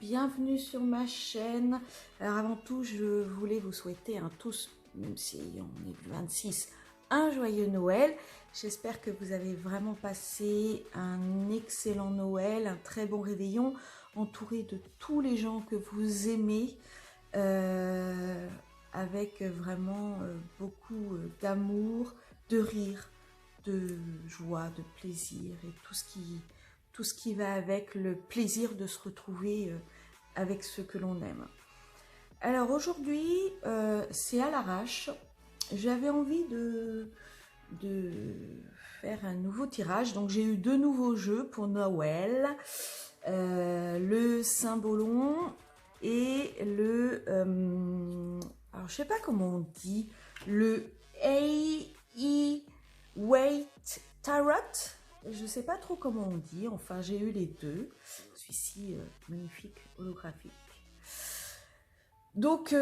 bienvenue sur ma chaîne. Alors avant tout, je voulais vous souhaiter à tous, même si on est le 26, un joyeux Noël. J'espère que vous avez vraiment passé un excellent Noël, un très bon réveillon, entouré de tous les gens que vous aimez, avec vraiment beaucoup d'amour, de rire, de joie, de plaisir et tout ce qui va avec le plaisir de se retrouver avec ceux que l'on aime. Alors aujourd'hui, c'est à l'arrache. J'avais envie de faire un nouveau tirage. Donc j'ai eu deux nouveaux jeux pour Noël. Le Cymbolon et le... alors je sais pas comment on dit. Le A.E. Waite Tarot. Je ne sais pas trop comment on dit, enfin j'ai eu les deux. Celui-ci, magnifique, holographique. Donc,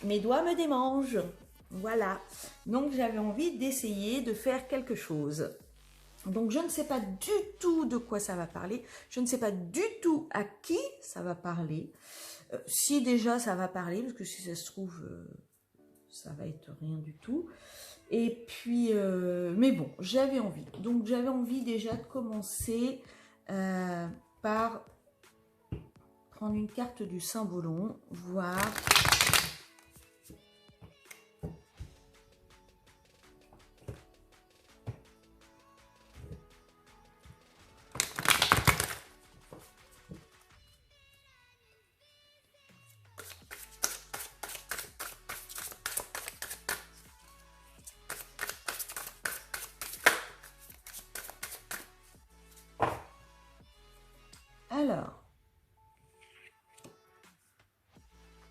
mes doigts me démangent. Voilà. Donc j'avais envie d'essayer de faire quelque chose. Donc je ne sais pas du tout de quoi ça va parler. Je ne sais pas du tout à qui ça va parler. Si déjà ça va parler, parce que si ça se trouve, ça va être rien du tout. Et puis, mais bon, j'avais envie. Donc, j'avais envie déjà de commencer par prendre une carte du Cymbolon, voir. Alors,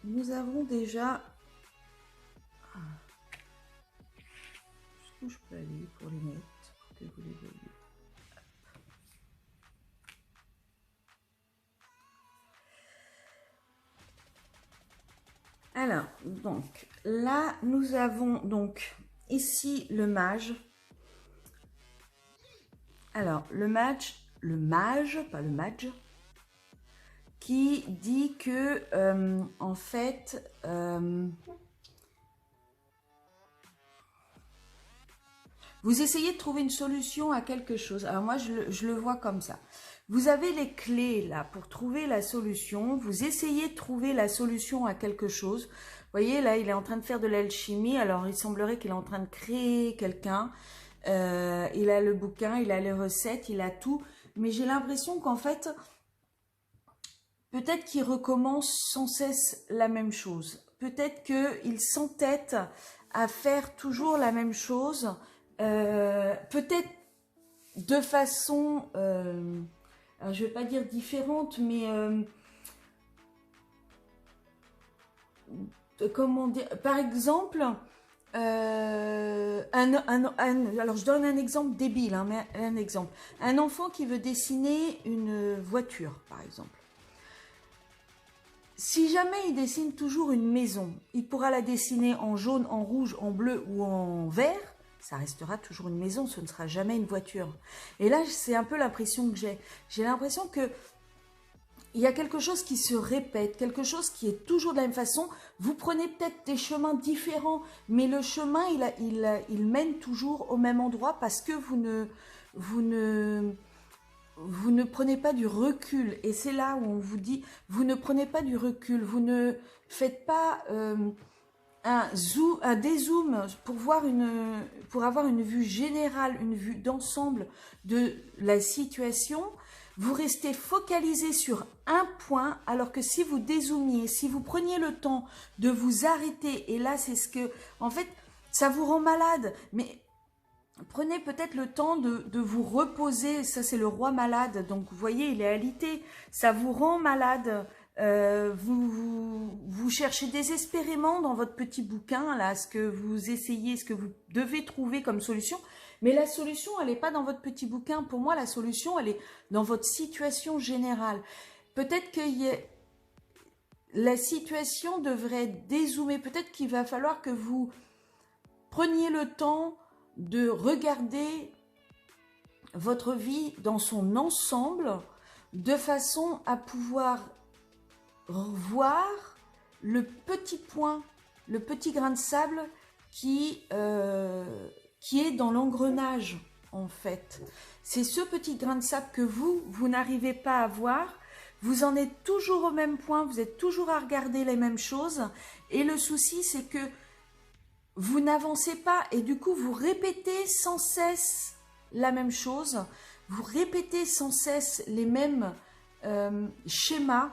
nous avons déjà... Jusqu'où je peux aller pour les mettre, pour que vous les voyez. Alors, donc, là, nous avons donc ici le mage. Alors, le mage, pas le mage, qui dit que, en fait, vous essayez de trouver une solution à quelque chose. Alors moi, je le vois comme ça. Vous avez les clés là pour trouver la solution. Vous essayez de trouver la solution à quelque chose. Vous voyez, là, il est en train de faire de l'alchimie. Alors, il semblerait qu'il est en train de créer quelqu'un. Il a le bouquin, il a les recettes, il a tout. Mais j'ai l'impression qu'en fait... Peut-être qu'il recommence sans cesse la même chose. Peut-être qu'il s'entête à faire toujours la même chose. Peut-être de façon, alors je ne vais pas dire différente, mais comment dire, par exemple, alors je donne un exemple débile, hein, mais un exemple. Un enfant qui veut dessiner une voiture, par exemple. Si jamais il dessine toujours une maison, il pourra la dessiner en jaune, en rouge, en bleu ou en vert. Ça restera toujours une maison, ce ne sera jamais une voiture. Et là, c'est un peu l'impression que j'ai. J'ai l'impression que il y a quelque chose qui se répète, quelque chose qui est toujours de la même façon. Vous prenez peut-être des chemins différents, mais le chemin, il mène toujours au même endroit parce que vous ne prenez pas du recul. Et c'est là où on vous dit, vous ne prenez pas du recul, vous ne faites pas un dézoom pour avoir une vue générale, une vue d'ensemble de la situation. Vous restez focalisé sur un point, alors que si vous dézoomiez, si vous preniez le temps de vous arrêter, et là c'est ce que, en fait, ça vous rend malade, mais prenez peut-être le temps de vous reposer. Ça, c'est le roi malade. Donc, vous voyez, il est alité. Ça vous rend malade. Vous cherchez désespérément dans votre petit bouquin, là, ce que vous essayez, ce que vous devez trouver comme solution. Mais la solution, elle n'est pas dans votre petit bouquin. Pour moi, la solution, elle est dans votre situation générale. Peut-être que la situation devrait dézoomer. Peut-être qu'il va falloir que vous preniez le temps de regarder votre vie dans son ensemble de façon à pouvoir voir le petit point, le petit grain de sable qui est dans l'engrenage, en fait. C'est ce petit grain de sable que vous n'arrivez pas à voir. Vous en êtes toujours au même point, vous êtes toujours à regarder les mêmes choses. Et le souci, c'est que vous n'avancez pas et du coup, vous répétez sans cesse la même chose. Vous répétez sans cesse les mêmes schémas.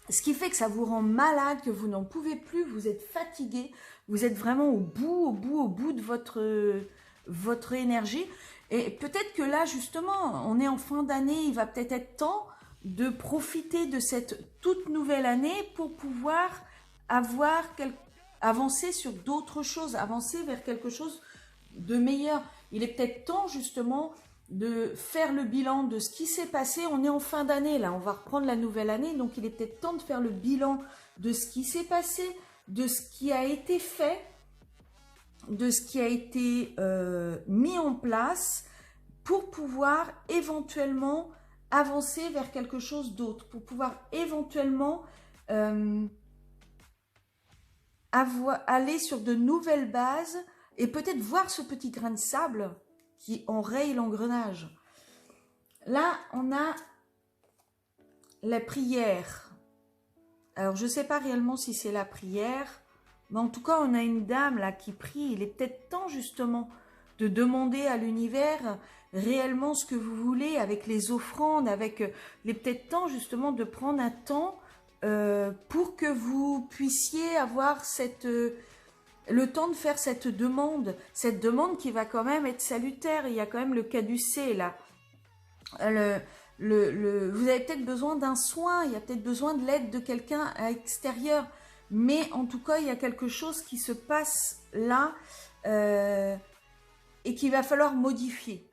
Ce qui fait que ça vous rend malade, que vous n'en pouvez plus, vous êtes fatigué. Vous êtes vraiment au bout de votre énergie. Et peut-être que là, justement, on est en fin d'année, il va peut-être être temps de profiter de cette toute nouvelle année pour pouvoir avancer sur d'autres choses, avancer vers quelque chose de meilleur. Il est peut-être temps, justement, de faire le bilan de ce qui s'est passé. On est en fin d'année, là, on va reprendre la nouvelle année, donc il est peut-être temps de faire le bilan de ce qui s'est passé, de ce qui a été fait, de ce qui a été mis en place pour pouvoir éventuellement avancer vers quelque chose d'autre, pour pouvoir éventuellement aller sur de nouvelles bases et peut-être voir ce petit grain de sable qui enraye l'engrenage. Là, on a la prière. Alors, je ne sais pas réellement si c'est la prière, mais en tout cas, on a une dame là qui prie. Il est peut-être temps justement de demander à l'univers réellement ce que vous voulez avec les offrandes, il est peut-être temps justement de prendre un temps pour que vous puissiez avoir le temps de faire cette demande qui va quand même être salutaire. Il y a quand même le caducée là. Vous avez peut-être besoin d'un soin, il y a peut-être besoin de l'aide de quelqu'un à l'extérieur, mais en tout cas, il y a quelque chose qui se passe là et qu'il va falloir modifier.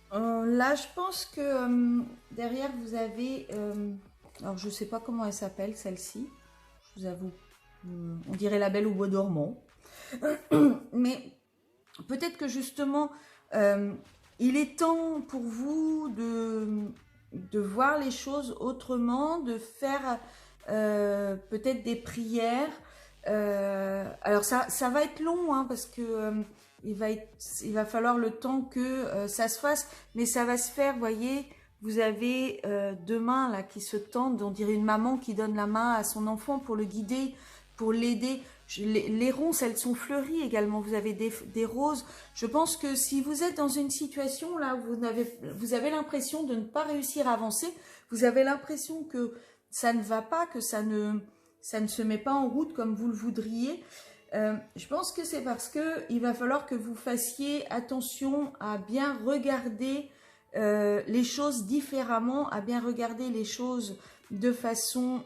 Là, je pense que derrière, vous avez... alors, je ne sais pas comment elle s'appelle, celle-ci. Je vous avoue. On dirait la Belle au bois dormant. Mais peut-être que justement, il est temps pour vous de voir les choses autrement, de faire peut-être des prières. Alors, ça va être long, hein, parce que... il va falloir le temps que ça se fasse, mais ça va se faire, voyez, vous avez deux mains là qui se tendent, on dirait une maman qui donne la main à son enfant pour le guider, pour l'aider. Les ronces, elles sont fleuries également, vous avez des roses. Je pense que si vous êtes dans une situation là où vous avez l'impression de ne pas réussir à avancer, vous avez l'impression que ça ne va pas, que ça ne se met pas en route comme vous le voudriez, je pense que c'est parce que il va falloir que vous fassiez attention à bien regarder les choses différemment, à bien regarder les choses de façon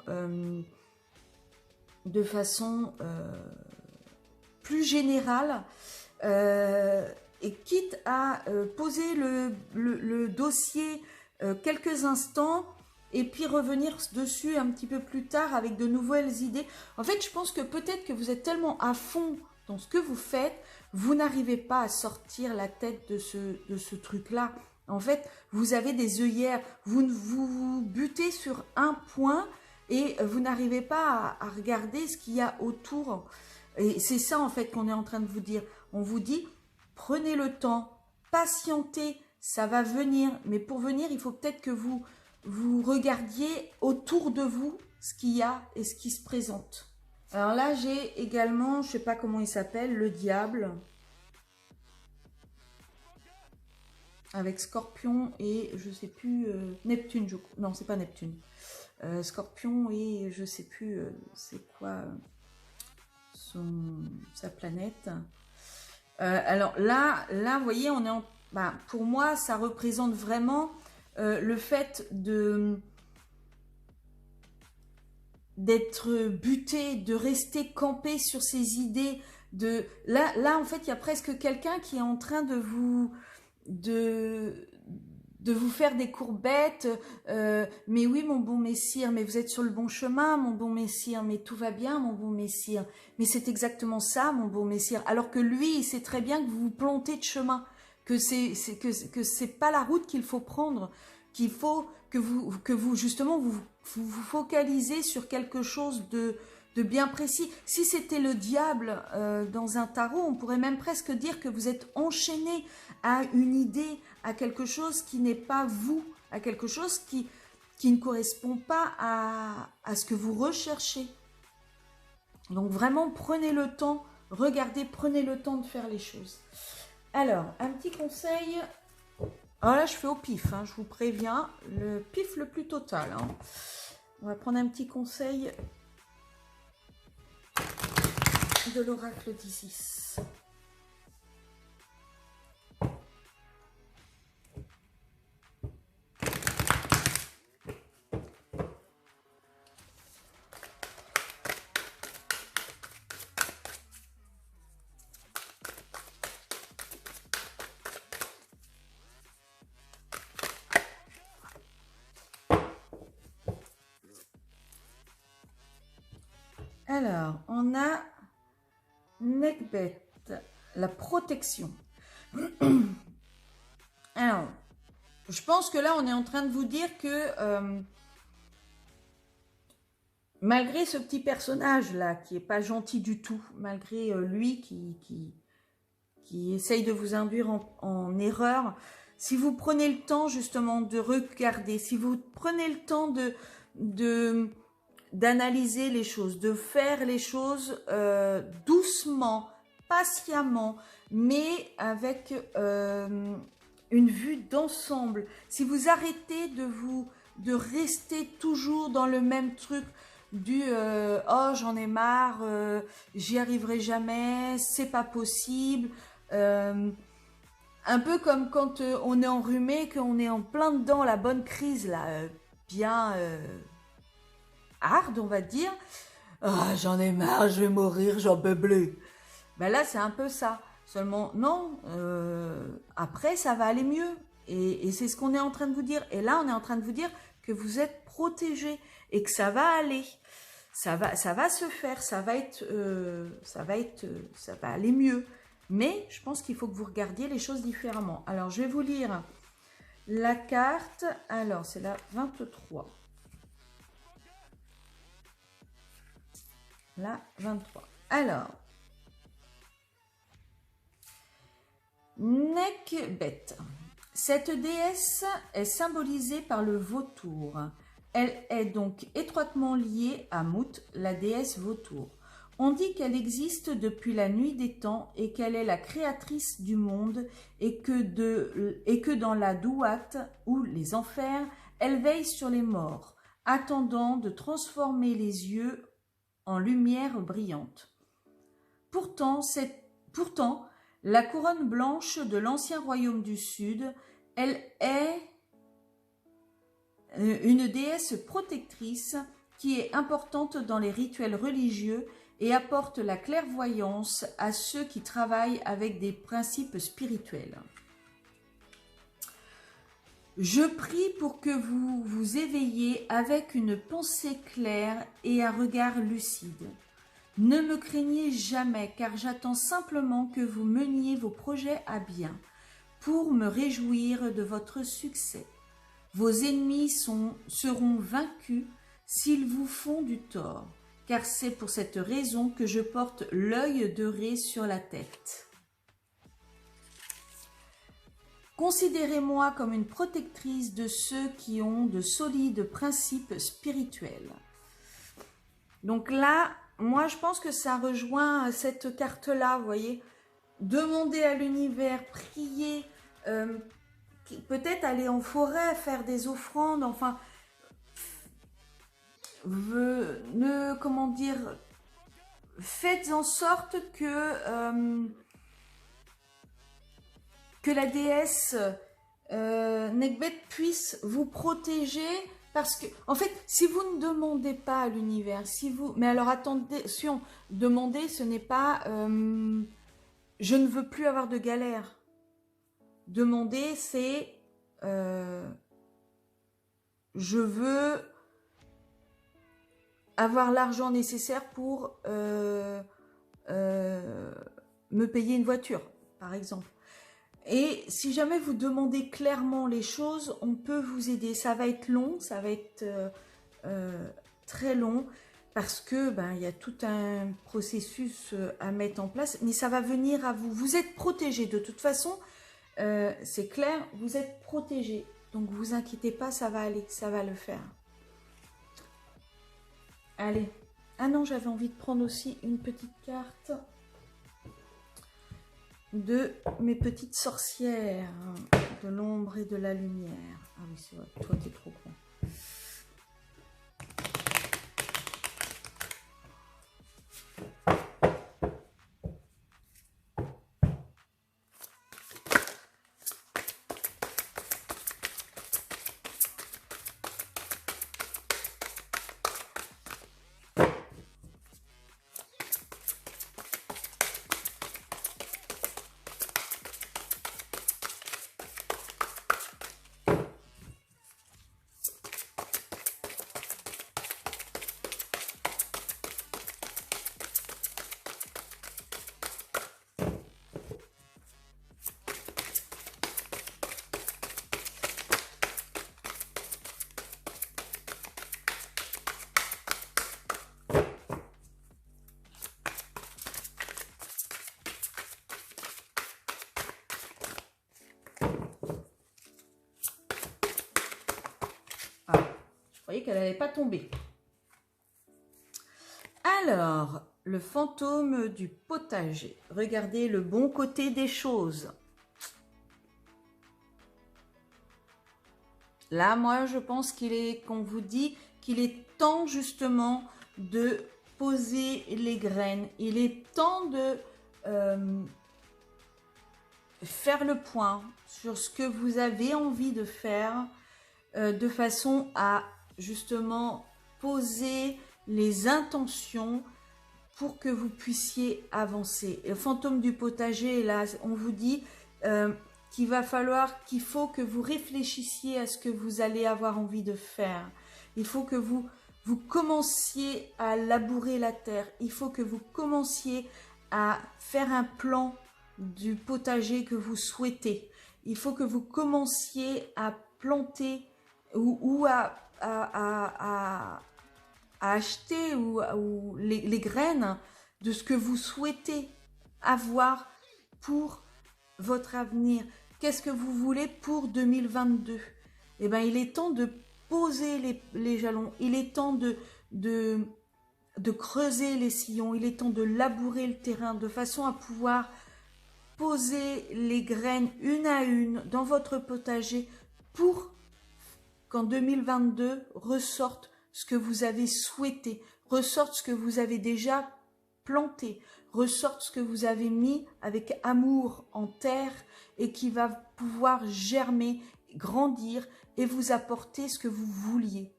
plus générale, et quitte à poser le dossier quelques instants et puis revenir dessus un petit peu plus tard avec de nouvelles idées. En fait, je pense que peut-être que vous êtes tellement à fond dans ce que vous faites, vous n'arrivez pas à sortir la tête de ce truc-là. En fait, vous avez des œillères, vous butez sur un point et vous n'arrivez pas à regarder ce qu'il y a autour. Et c'est ça, en fait, qu'on est en train de vous dire. On vous dit, prenez le temps, patientez, ça va venir. Mais pour venir, il faut peut-être que vous regardiez autour de vous ce qu'il y a et ce qui se présente. Alors là, j'ai également, je ne sais pas comment il s'appelle, le diable. Avec Scorpion et je ne sais plus, Neptune. Non, c'est pas Neptune. Scorpion et je ne sais plus c'est quoi sa planète. Alors là, vous voyez, on est pour moi, ça représente vraiment... le fait d'être buté, de rester campé sur ses idées, là en fait il y a presque quelqu'un qui est en train de vous faire des courbettes, mais oui mon bon messire, mais vous êtes sur le bon chemin mon bon messire, mais tout va bien mon bon messire, mais c'est exactement ça mon bon messire, alors que lui il sait très bien que vous vous plantez de chemin, que c'est pas la route qu'il faut prendre, qu'il faut que vous justement, vous focalisez sur quelque chose de bien précis. Si c'était le diable dans un tarot, on pourrait même presque dire que vous êtes enchaîné à une idée, à quelque chose qui n'est pas vous, à quelque chose qui ne correspond pas à ce que vous recherchez. Donc vraiment, prenez le temps, regardez, prenez le temps de faire les choses. Alors, un petit conseil. Alors là, je fais au pif, hein, je vous préviens, le pif le plus total. Hein. On va prendre un petit conseil de l'oracle d'Isis. Alors, on a Nekhbet, la protection. Alors, je pense que là, on est en train de vous dire que malgré ce petit personnage-là, qui n'est pas gentil du tout, malgré lui qui essaye de vous induire en erreur, si vous prenez le temps justement de regarder, si vous prenez le temps d'analyser les choses, de faire les choses doucement, patiemment, mais avec une vue d'ensemble. Si vous arrêtez de rester toujours dans le même truc du oh j'en ai marre, j'y arriverai jamais, c'est pas possible. Un peu comme quand on est enrhumé, qu'on est en plein dedans, la bonne crise là, bien hard, on va dire. Ah, j'en ai marre, je vais mourir, j'en peux plus. Ben là, c'est un peu ça. Seulement, non, après, ça va aller mieux. Et c'est ce qu'on est en train de vous dire. Et là, on est en train de vous dire que vous êtes protégés et que ça va aller. Ça va se faire, ça va aller mieux. Mais je pense qu'il faut que vous regardiez les choses différemment. Alors, je vais vous lire la carte. Alors, c'est la 23. La 23. Alors, Nekhbet. Cette déesse est symbolisée par le vautour. Elle est donc étroitement liée à Mut, la déesse vautour. On dit qu'elle existe depuis la nuit des temps et qu'elle est la créatrice du monde et que dans la Douat, ou les enfers, elle veille sur les morts, attendant de transformer les yeux en lumière brillante. Pourtant, la couronne blanche de l'ancien royaume du Sud, elle est une déesse protectrice qui est importante dans les rituels religieux et apporte la clairvoyance à ceux qui travaillent avec des principes spirituels. Je prie pour que vous vous éveilliez avec une pensée claire et un regard lucide. Ne me craignez jamais, car j'attends simplement que vous meniez vos projets à bien, pour me réjouir de votre succès. Vos ennemis seront vaincus s'ils vous font du tort, car c'est pour cette raison que je porte l'œil de Ré sur la tête. Considérez-moi comme une protectrice de ceux qui ont de solides principes spirituels. Donc là, moi je pense que ça rejoint cette carte-là, vous voyez. Demandez à l'univers, prier, peut-être aller en forêt, faire des offrandes, enfin, comment dire, faites en sorte que la déesse Nekhbet puisse vous protéger, parce que, en fait, si vous ne demandez pas à l'univers, mais alors attention, demander, ce n'est pas je ne veux plus avoir de galère. Demander, c'est je veux avoir l'argent nécessaire pour me payer une voiture, par exemple. Et si jamais vous demandez clairement les choses, on peut vous aider. Ça va être long, ça va être très long parce que ben, il y a tout un processus à mettre en place, mais ça va venir à vous. Vous êtes protégé de toute façon, c'est clair, vous êtes protégé. Donc vous inquiétez pas, ça va aller, ça va le faire. Allez. Ah non, j'avais envie de prendre aussi une petite carte de mes petites sorcières, de l'ombre et de la lumière. Ah oui, c'est vrai, toi t'es trop grand. Je croyais qu'elle n'allait pas tomber. Alors, le fantôme du potager. Regardez le bon côté des choses. Là, moi, je pense qu'on vous dit qu'il est temps justement de poser les graines. Il est temps de faire le point sur ce que vous avez envie de faire de façon à justement poser les intentions pour que vous puissiez avancer. Le fantôme du potager, là, on vous dit qu'il faut que vous réfléchissiez à ce que vous allez avoir envie de faire. Il faut que vous commenciez à labourer la terre. Il faut que vous commenciez à faire un plan du potager que vous souhaitez. Il faut que vous commenciez à planter ou à acheter ou les graines de ce que vous souhaitez avoir pour votre avenir. Qu'est-ce que vous voulez pour 2022? Eh bien, il est temps de poser les jalons. Il est temps de creuser les sillons. Il est temps de labourer le terrain de façon à pouvoir poser les graines une à une dans votre potager pour qu'en 2022 ressorte ce que vous avez souhaité, ressorte ce que vous avez déjà planté, ressorte ce que vous avez mis avec amour en terre et qui va pouvoir germer, grandir et vous apporter ce que vous vouliez.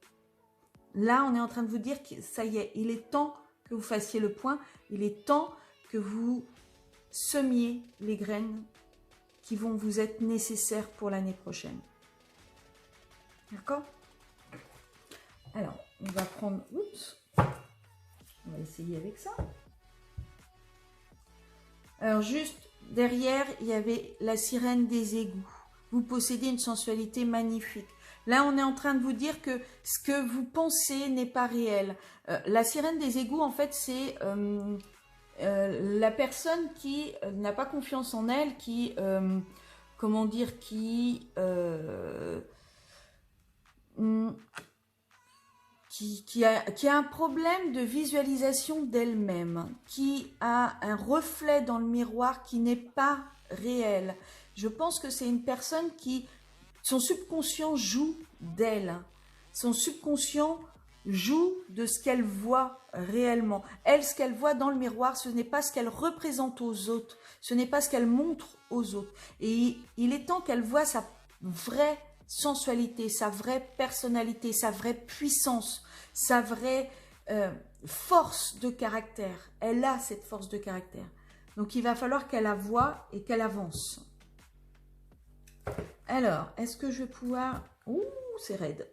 Là, on est en train de vous dire que ça y est, il est temps que vous fassiez le point, il est temps que vous semiez les graines qui vont vous être nécessaires pour l'année prochaine. D'accord? Alors, on va prendre... Oups! On va essayer avec ça. Alors, juste derrière, il y avait la sirène des égouts. Vous possédez une sensualité magnifique. Là, on est en train de vous dire que ce que vous pensez n'est pas réel. La sirène des égouts, en fait, c'est la personne qui n'a pas confiance en elle, qui... comment dire, qui a un problème de visualisation d'elle-même, qui a un reflet dans le miroir qui n'est pas réel. Je pense que c'est une personne qui, son subconscient joue d'elle. Son subconscient joue de ce qu'elle voit réellement. Elle, ce qu'elle voit dans le miroir, ce n'est pas ce qu'elle représente aux autres. Ce n'est pas ce qu'elle montre aux autres. Et il est temps qu'elle voit sa vraie sensualité, sa vraie personnalité, sa vraie puissance, sa vraie force de caractère. Elle a cette force de caractère. Donc il va falloir qu'elle la voie et qu'elle avance. Alors, est-ce que je vais pouvoir... Ouh, c'est raide.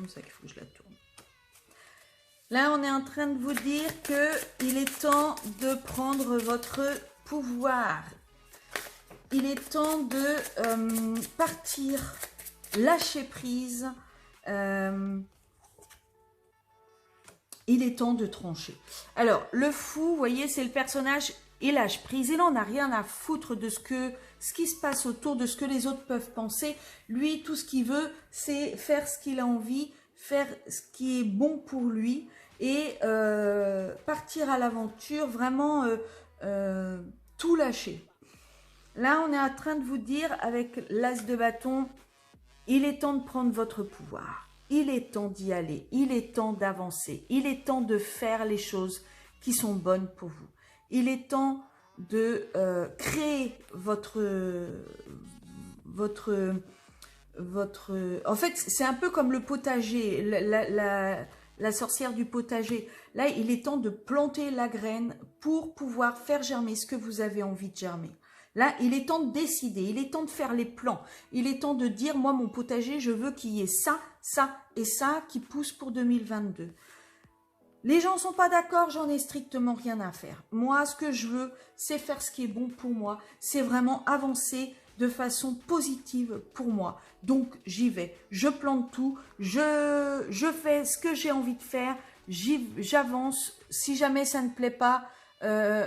comme ça qu'il faut que je la tourne. Là, on est en train de vous dire qu'il est temps de prendre votre pouvoir. Il est temps de partir, lâcher prise. Il est temps de trancher. Alors, le fou, vous voyez, c'est le personnage, il lâche prise. Il n'en a rien à foutre de ce qui se passe autour, de ce que les autres peuvent penser. Lui, tout ce qu'il veut, c'est faire ce qu'il a envie, faire ce qui est bon pour lui et partir à l'aventure, vraiment tout lâcher. Là, on est en train de vous dire, avec l'as de bâton, il est temps de prendre votre pouvoir. Il est temps d'y aller. Il est temps d'avancer. Il est temps de faire les choses qui sont bonnes pour vous. Il est temps de créer votre... En fait, c'est un peu comme le potager, la sorcière du potager. Là, il est temps de planter la graine pour pouvoir faire germer ce que vous avez envie de germer. Là, il est temps de décider, il est temps de faire les plans. Il est temps de dire, moi, mon potager, je veux qu'il y ait ça, ça et ça qui pousse pour 2022. Les gens ne sont pas d'accord, j'en ai strictement rien à faire. Moi, ce que je veux, c'est faire ce qui est bon pour moi. C'est vraiment avancer de façon positive pour moi. Donc, j'y vais. Je plante tout, je fais ce que j'ai envie de faire, j'avance. Si jamais ça ne plaît pas,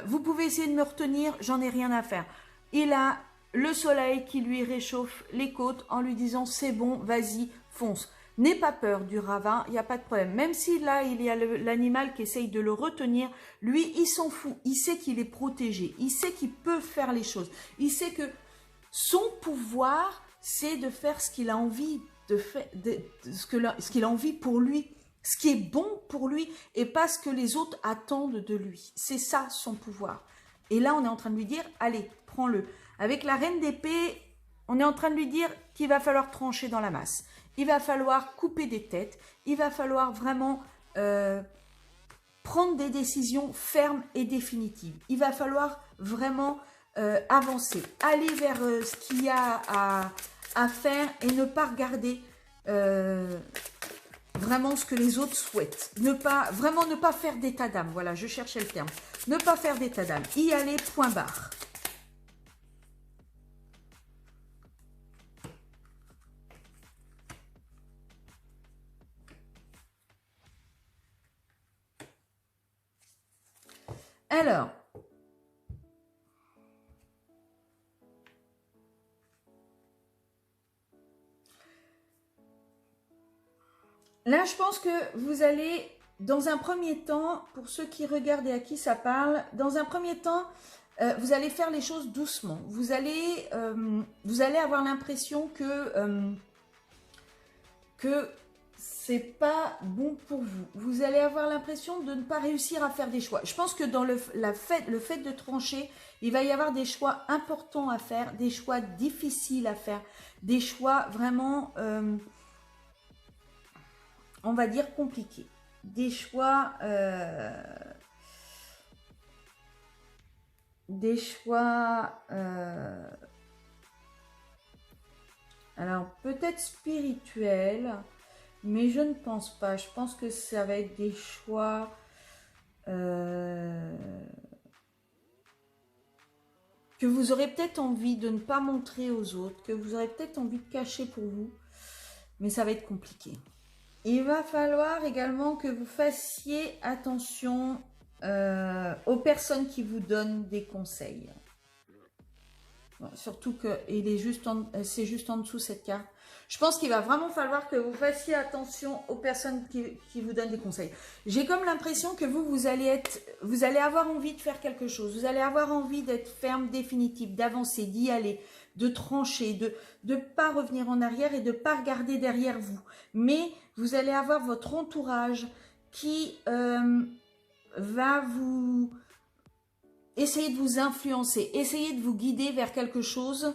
vous pouvez essayer de me retenir, j'en ai rien à faire. Il a le soleil qui lui réchauffe les côtes en lui disant c'est bon, vas-y, fonce. N'aie pas peur du ravin, il n'y a pas de problème. Même si là, il y a l'animal qui essaye de le retenir, lui, il s'en fout. Il sait qu'il est protégé. Il sait qu'il peut faire les choses. Il sait que son pouvoir, c'est de faire ce qu'il a envie de faire, ce qu'il a envie pour lui, ce qui est bon pour lui et pas ce que les autres attendent de lui. C'est ça son pouvoir. Et là, on est en train de lui dire, allez, prends-le. Avec la reine d'épée, on est en train de lui dire qu'il va falloir trancher dans la masse. Il va falloir couper des têtes. Il va falloir vraiment prendre des décisions fermes et définitives. Il va falloir vraiment avancer, aller vers ce qu'il y a à faire et ne pas regarder vraiment ce que les autres souhaitent. Ne pas faire d'état d'âme. Voilà, je cherchais le terme. Ne pas faire d'état d'âme. Y aller, point barre. Alors, là, je pense que vous allez, dans un premier temps, pour ceux qui regardent et à qui ça parle, dans un premier temps, vous allez faire les choses doucement. Vous allez avoir l'impression que c'est pas bon pour vous. Vous allez avoir l'impression de ne pas réussir à faire des choix. Je pense que dans le fait de trancher, il va y avoir des choix importants à faire, des choix difficiles à faire, des choix vraiment... on va dire compliqué, des choix, alors peut-être spirituels, mais je ne pense pas. Je pense que ça va être des choix que vous aurez peut-être envie de ne pas montrer aux autres, que vous aurez peut-être envie de cacher pour vous, mais ça va être compliqué. Il va falloir également que vous fassiez attention aux personnes qui vous donnent des conseils. Bon, surtout que c'est juste en dessous cette carte. Je pense qu'il va vraiment falloir que vous fassiez attention aux personnes qui vous donnent des conseils. J'ai comme l'impression que vous allez avoir envie de faire quelque chose. Vous allez avoir envie d'être ferme, définitive, d'avancer, d'y aller, de trancher, de ne pas revenir en arrière et de ne pas regarder derrière vous. Mais vous allez avoir votre entourage qui va vous essayer de vous influencer, essayer de vous guider vers quelque chose.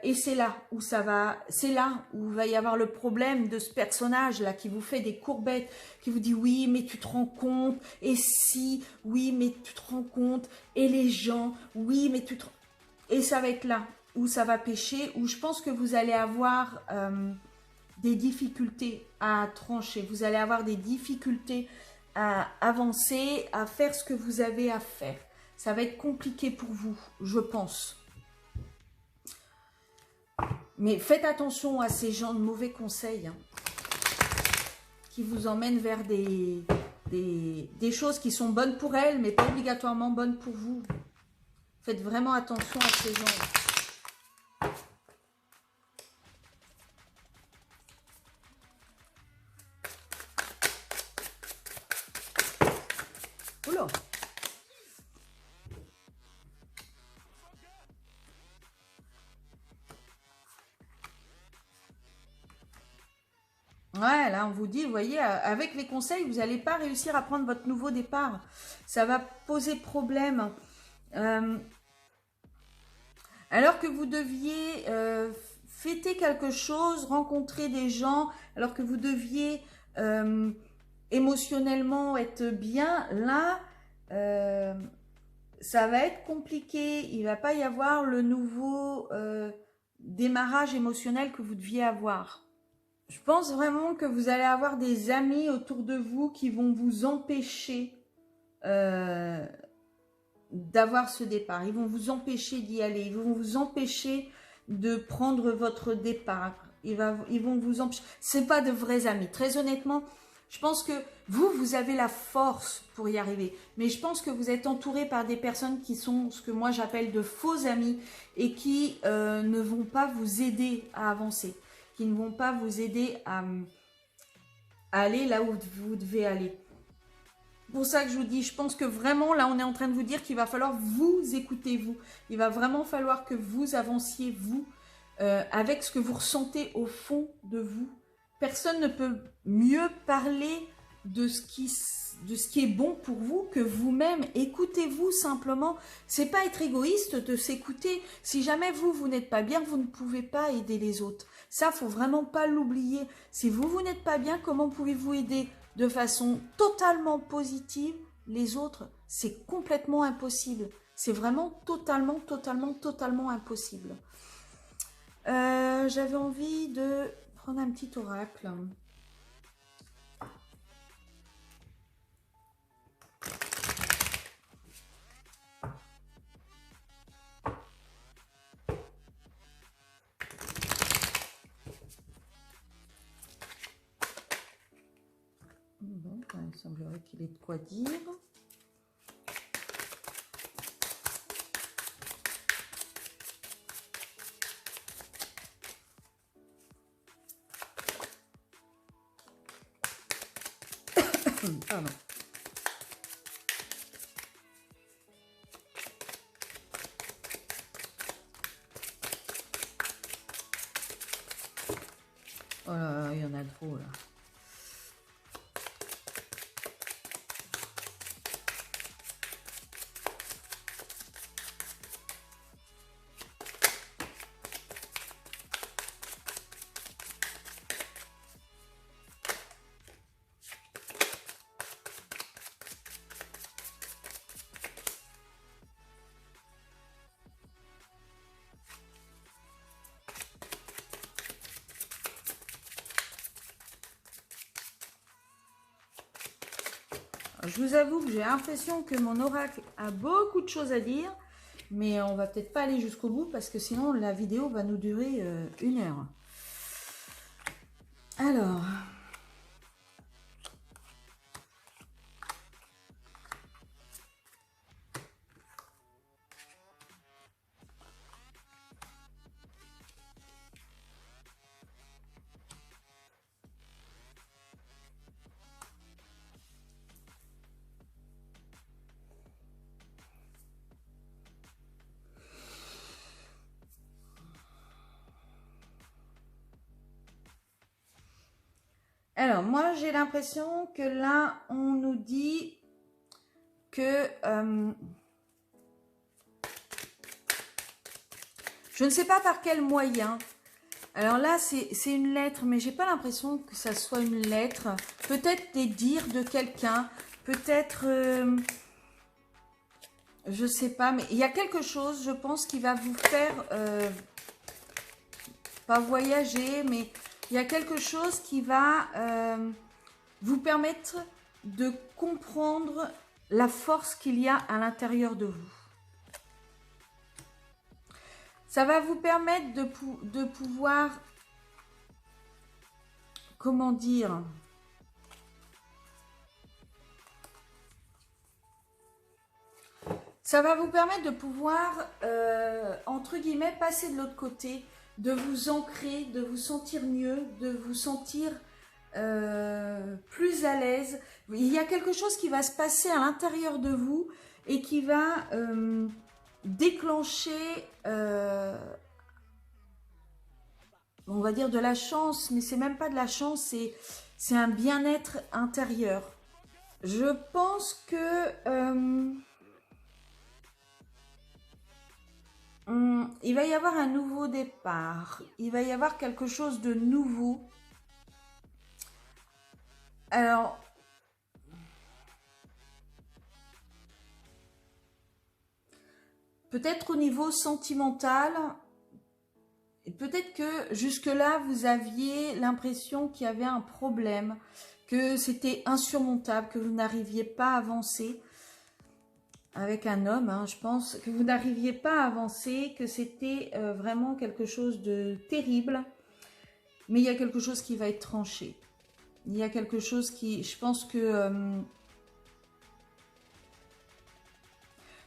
Et c'est là où il va y avoir le problème de ce personnage-là qui vous fait des courbettes, qui vous dit oui, mais tu te rends compte, et si, oui, mais tu te rends compte, et les gens, oui, mais tu te... Et ça va être là où ça va pêcher, où je pense que vous allez avoir des difficultés à trancher. Vous allez avoir des difficultés à avancer, à faire ce que vous avez à faire. Ça va être compliqué pour vous, je pense. Mais faites attention à ces gens de mauvais conseils, hein, qui vous emmènent vers des choses qui sont bonnes pour elles, mais pas obligatoirement bonnes pour vous. Faites vraiment attention à ces gens. Oula! Ouais, là, on vous dit, vous voyez, avec les conseils, vous n'allez pas réussir à prendre votre nouveau départ. Ça va poser problème. Alors que vous deviez fêter quelque chose, rencontrer des gens, alors que vous deviez émotionnellement être bien, là, ça va être compliqué. Il ne va pas y avoir le nouveau démarrage émotionnel que vous deviez avoir. Je pense vraiment que vous allez avoir des amis autour de vous qui vont vous empêcher d'avoir ce départ. Ils vont vous empêcher d'y aller. Ils vont vous empêcher de prendre votre départ. Ils vont vous empêcher. Ce n'est pas de vrais amis. Très honnêtement, je pense que vous avez la force pour y arriver. Mais je pense que vous êtes entouré par des personnes qui sont ce que moi j'appelle de faux amis et qui ne vont pas vous aider à avancer, qui ne vont pas vous aider à aller là où vous devez aller. C'est pour ça que je vous dis, je pense que vraiment, là, on est en train de vous dire qu'il va falloir vous écouter, vous. Il va vraiment falloir que vous avanciez, vous, avec ce que vous ressentez au fond de vous. Personne ne peut mieux parler de ce qui est bon pour vous que vous-même. Écoutez-vous simplement. C'est pas être égoïste de s'écouter. Si jamais vous n'êtes pas bien, vous ne pouvez pas aider les autres. Ça, faut vraiment pas l'oublier. Si vous n'êtes pas bien, comment pouvez-vous aider de façon totalement positive les autres? C'est complètement impossible. C'est vraiment totalement impossible. J'avais envie de prendre un petit oracle. Bon, il semblerait qu'il ait de quoi dire. Pardon. Oh là là, il y en a trop là. Je vous avoue que j'ai l'impression que mon oracle a beaucoup de choses à dire, mais on va peut-être pas aller jusqu'au bout parce que sinon la vidéo va nous durer 1 heure. Alors, moi j'ai l'impression que là on nous dit que je ne sais pas par quel moyen. Alors là c'est une lettre, mais j'ai pas l'impression que ça soit une lettre. Peut-être des dires de quelqu'un, peut-être je sais pas, mais il y a quelque chose, je pense, qui va vous faire pas voyager, mais il y a quelque chose qui va vous permettre de comprendre la force qu'il y a à l'intérieur de vous. Ça va vous permettre de pouvoir, comment dire, ça va vous permettre de pouvoir, entre guillemets, passer de l'autre côté, de vous ancrer, de vous sentir mieux, de vous sentir plus à l'aise. Il y a quelque chose qui va se passer à l'intérieur de vous et qui va déclencher, on va dire de la chance, mais c'est même pas de la chance, c'est un bien-être intérieur. Je pense que il va y avoir un nouveau départ, il va y avoir quelque chose de nouveau. Alors, peut-être au niveau sentimental, peut-être que jusque-là, vous aviez l'impression qu'il y avait un problème, que c'était insurmontable, que vous n'arriviez pas à avancer avec un homme, hein, je pense, que vous n'arriviez pas à avancer, que c'était vraiment quelque chose de terrible, mais il y a quelque chose qui va être tranché. Il y a quelque chose qui, je pense que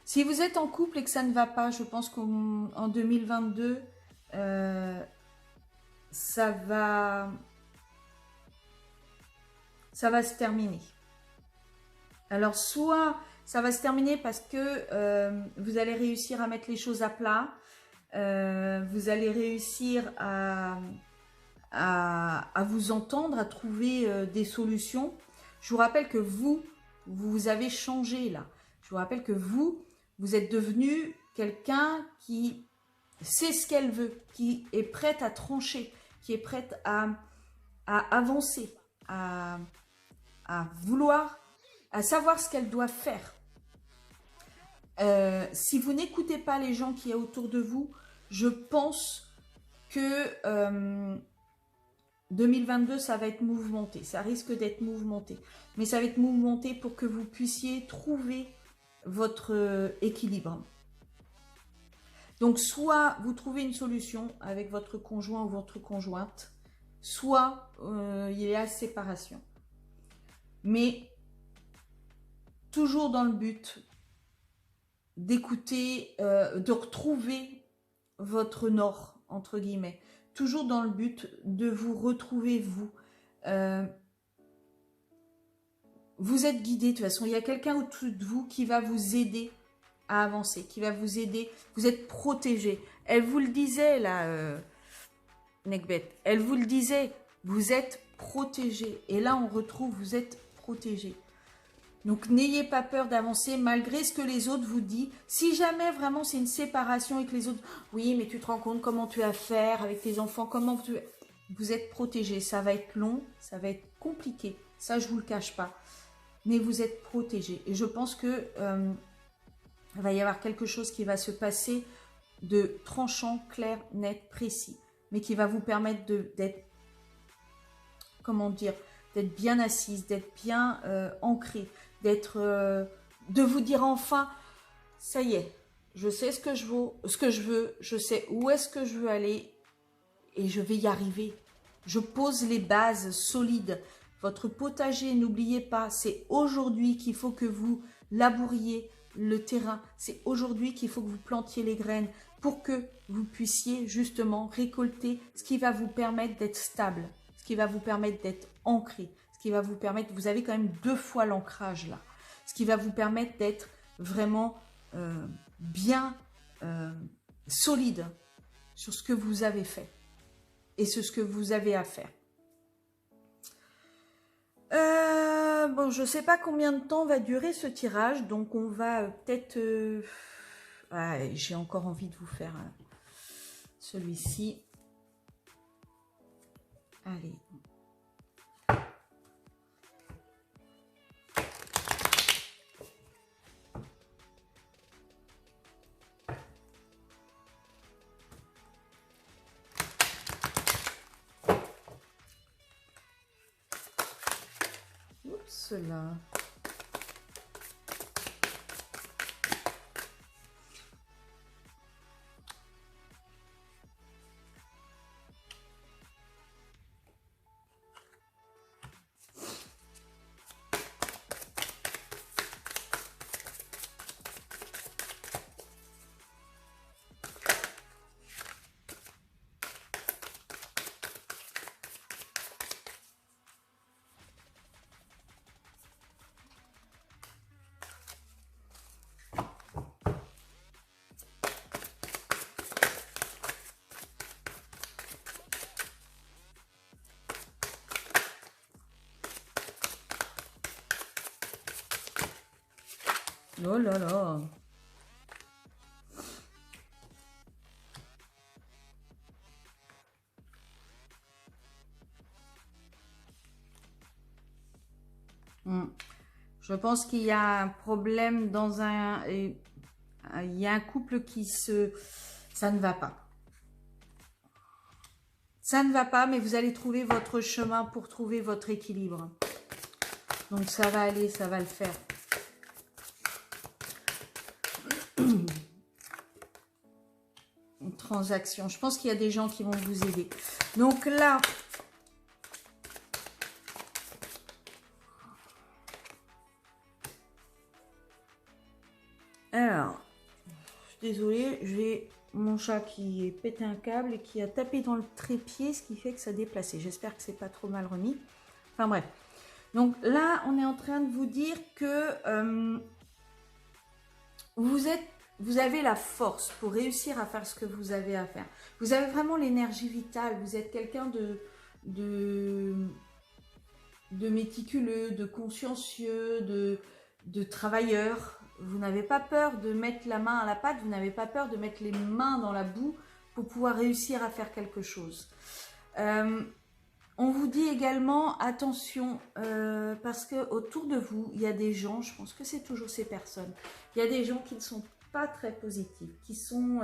si vous êtes en couple et que ça ne va pas, je pense qu'en 2022, ça va se terminer. Alors, soit ça va se terminer parce que vous allez réussir à mettre les choses à plat, vous allez réussir à vous entendre, à trouver des solutions. Je vous rappelle que vous avez changé là. Je vous rappelle que vous êtes devenu quelqu'un qui sait ce qu'elle veut, qui est prête à trancher, qui est prête à avancer, à vouloir, à savoir ce qu'elle doit faire. Si vous n'écoutez pas les gens qui y a autour de vous, je pense que 2022, ça va être mouvementé. Ça risque d'être mouvementé. Mais ça va être mouvementé pour que vous puissiez trouver votre équilibre. Donc, soit vous trouvez une solution avec votre conjoint ou votre conjointe, soit il y a séparation. Mais toujours dans le but d'écouter, de retrouver votre nord, entre guillemets. Toujours dans le but de vous retrouver vous. Vous êtes guidé, de toute façon, il y a quelqu'un au-dessus de vous qui va vous aider à avancer, qui va vous aider. Vous êtes protégé. Elle vous le disait, là, Nekbet, elle vous le disait, vous êtes protégé. Et là, on retrouve, vous êtes protégé. Donc, n'ayez pas peur d'avancer malgré ce que les autres vous disent. Si jamais vraiment c'est une séparation et que les autres... Oui, mais tu te rends compte comment tu vas faire avec tes enfants, comment tu... Vous êtes protégé. Ça va être long, ça va être compliqué. Ça, je ne vous le cache pas. Mais vous êtes protégé. Et je pense que il va y avoir quelque chose qui va se passer de tranchant, clair, net, précis. Mais qui va vous permettre d'être... Comment dire? D'être bien assise, d'être bien ancrée. De vous dire enfin, ça y est, je sais ce que je veux, je sais où est-ce que je veux aller et je vais y arriver. Je pose les bases solides. Votre potager, n'oubliez pas, c'est aujourd'hui qu'il faut que vous labouriez le terrain. C'est aujourd'hui qu'il faut que vous plantiez les graines pour que vous puissiez justement récolter ce qui va vous permettre d'être stable, ce qui va vous permettre d'être ancré, ce qui va vous permettre, vous avez quand même 2 fois l'ancrage là, ce qui va vous permettre d'être vraiment bien solide sur ce que vous avez fait et sur ce que vous avez à faire. Bon, je ne sais pas combien de temps va durer ce tirage, donc on va peut-être... j'ai encore envie de vous faire celui-ci. Allez. cela. Oh là là. Je pense qu'il y a un problème dans un... Il y a un couple qui se... Ça ne va pas. Ça ne va pas, mais vous allez trouver votre chemin pour trouver votre équilibre. Donc ça va aller, ça va le faire. Une transaction. Je pense qu'il y a des gens qui vont vous aider. Donc là... Alors, je suis désolée, j'ai mon chat qui est pété un câble et qui a tapé dans le trépied, ce qui fait que ça a déplacé. J'espère que c'est pas trop mal remis. Enfin bref. Donc là, on est en train de vous dire que vous avez la force pour réussir à faire ce que vous avez à faire. Vous avez vraiment l'énergie vitale. Vous êtes quelqu'un de méticuleux, de consciencieux, de travailleur. Vous n'avez pas peur de mettre la main à la pâte, vous n'avez pas peur de mettre les mains dans la boue pour pouvoir réussir à faire quelque chose. On vous dit également, attention, parce que autour de vous, il y a des gens, je pense que c'est toujours ces personnes, il y a des gens qui ne sont pas très positifs, qui sont...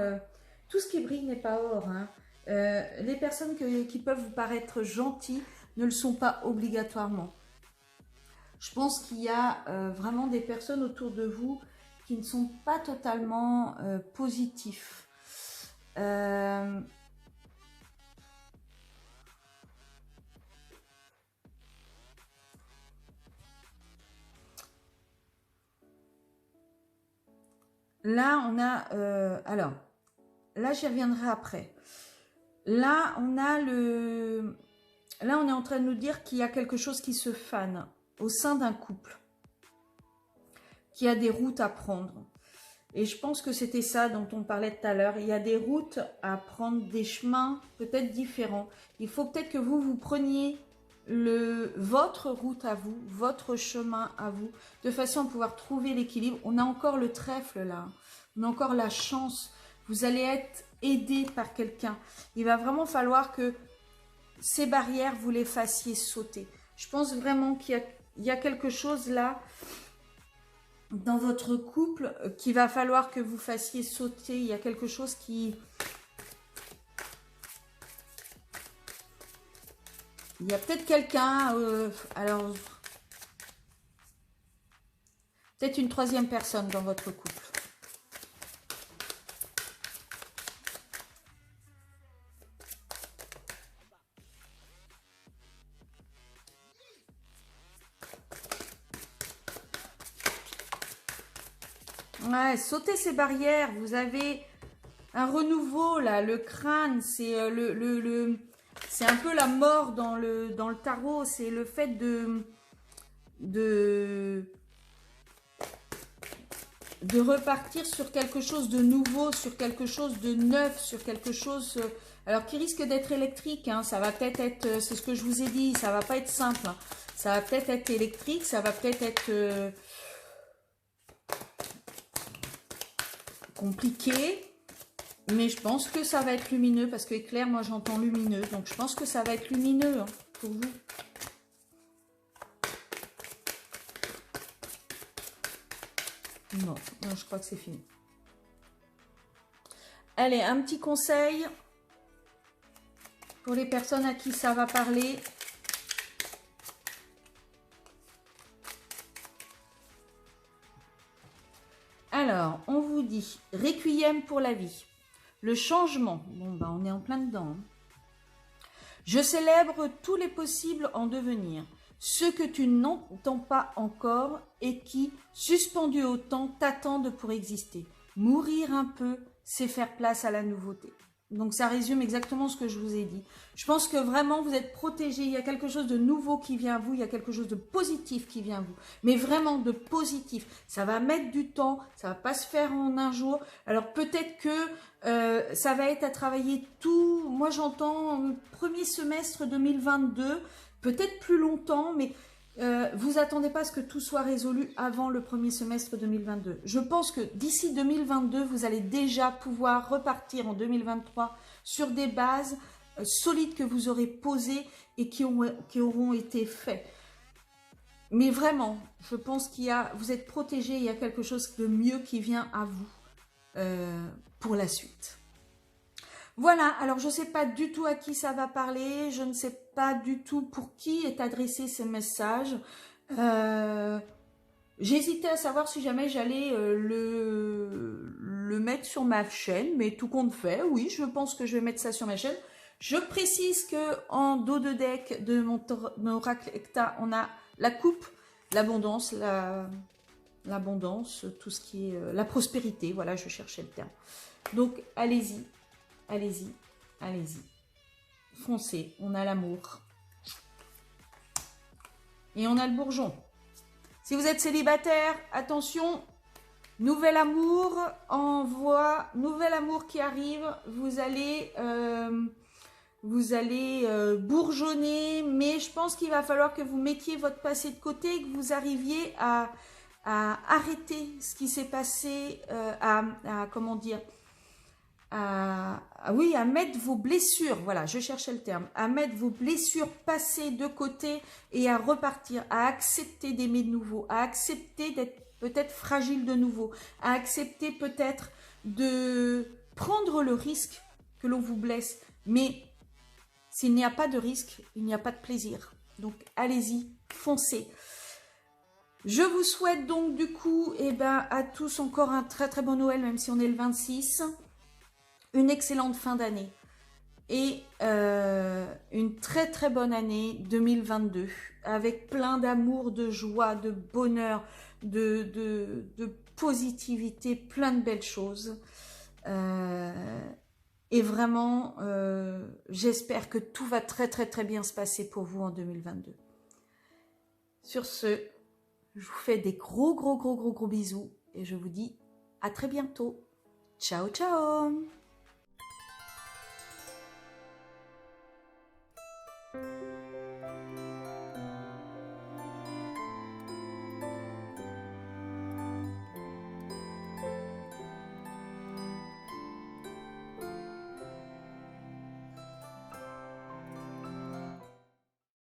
tout ce qui brille n'est pas or. Hein. Les personnes qui peuvent vous paraître gentilles ne le sont pas obligatoirement. Je pense qu'il y a vraiment des personnes autour de vous qui ne sont pas totalement positifs. Là, on a... alors, là, j'y reviendrai après. Là, on a le... Là, on est en train de nous dire qu'il y a quelque chose qui se fane au sein d'un couple, qui a des routes à prendre. Et je pense que c'était ça dont on parlait tout à l'heure. Il y a des routes à prendre, des chemins peut-être différents. Il faut peut-être que vous preniez votre route à vous, votre chemin à vous, de façon à pouvoir trouver l'équilibre. On a encore le trèfle là, on a encore la chance. Vous allez être aidé par quelqu'un. Il va vraiment falloir que ces barrières, vous les fassiez sauter. Je pense vraiment qu'il y a quelque chose là dans votre couple qu'il va falloir que vous fassiez sauter. Il y a quelque chose qui... Il y a peut-être quelqu'un... alors... peut-être une troisième personne dans votre couple. Ouais, sautez ces barrières. Vous avez un renouveau là. Le crâne, c'est c'est un peu la mort dans le tarot. C'est le fait de repartir sur quelque chose de nouveau, sur quelque chose de neuf, sur quelque chose... alors qui risque d'être électrique. Hein, ça va peut-être être... c'est ce que je vous ai dit. Ça va pas être simple. Hein. Ça va peut-être être électrique. Ça va peut-être être... compliqué, mais je pense que ça va être lumineux, parce que éclair, moi j'entends lumineux, donc je pense que ça va être lumineux hein, pour vous. Non, non, je crois que c'est fini. Allez, un petit conseil pour les personnes à qui ça va parler. dis, Requiem pour la vie. Le changement, bon ben on est en plein dedans. Hein. Je célèbre tous les possibles en devenir. Ceux que tu n'entends pas encore et qui, suspendus au temps, t'attendent pour exister. Mourir un peu, c'est faire place à la nouveauté. Donc ça résume exactement ce que je vous ai dit. Je pense que vraiment vous êtes protégés, il y a quelque chose de nouveau qui vient à vous, il y a quelque chose de positif qui vient à vous. Mais vraiment de positif. Ça va mettre du temps, ça va pas se faire en un jour. Alors peut-être que ça va être à travailler tout, moi j'entends premier semestre 2022, peut-être plus longtemps, mais vous attendez pas à ce que tout soit résolu avant le premier semestre 2022. Je pense que d'ici 2022, vous allez déjà pouvoir repartir en 2023 sur des bases solides que vous aurez posées et qui auront été faites. Mais vraiment, je pense vous êtes protégés, il y a quelque chose de mieux qui vient à vous pour la suite. Voilà, alors je ne sais pas du tout à qui ça va parler, je ne sais pas du tout pour qui est adressé ce message. J'hésitais à savoir si jamais j'allais le mettre sur ma chaîne, mais tout compte fait, oui, je pense que je vais mettre ça sur ma chaîne. Je précise que en dos de deck de mon oracle Hecta, on a la coupe, l'abondance, l'abondance, tout ce qui est la prospérité, voilà, je cherchais le terme. Donc allez-y. Allez-y, allez-y. Foncez, on a l'amour. Et on a le bourgeon. Si vous êtes célibataire, attention, nouvel amour nouvel amour qui arrive. Vous allez bourgeonner, mais je pense qu'il va falloir que vous mettiez votre passé de côté et que vous arriviez à arrêter ce qui s'est passé, comment dire, à mettre vos blessures, voilà, je cherchais le terme, à mettre vos blessures passées de côté et à repartir, à accepter d'aimer de nouveau, à accepter d'être peut-être fragile de nouveau, à accepter peut-être de prendre le risque que l'on vous blesse. Mais s'il n'y a pas de risque, il n'y a pas de plaisir. Donc allez-y, foncez. Je vous souhaite donc du coup à tous encore un très très bon Noël, même si on est le 26. Une excellente fin d'année et une très très bonne année 2022 avec plein d'amour, de joie, de bonheur, de positivité, plein de belles choses. Et vraiment, j'espère que tout va très très très bien se passer pour vous en 2022. Sur ce, je vous fais des gros bisous et je vous dis à très bientôt. Ciao ciao.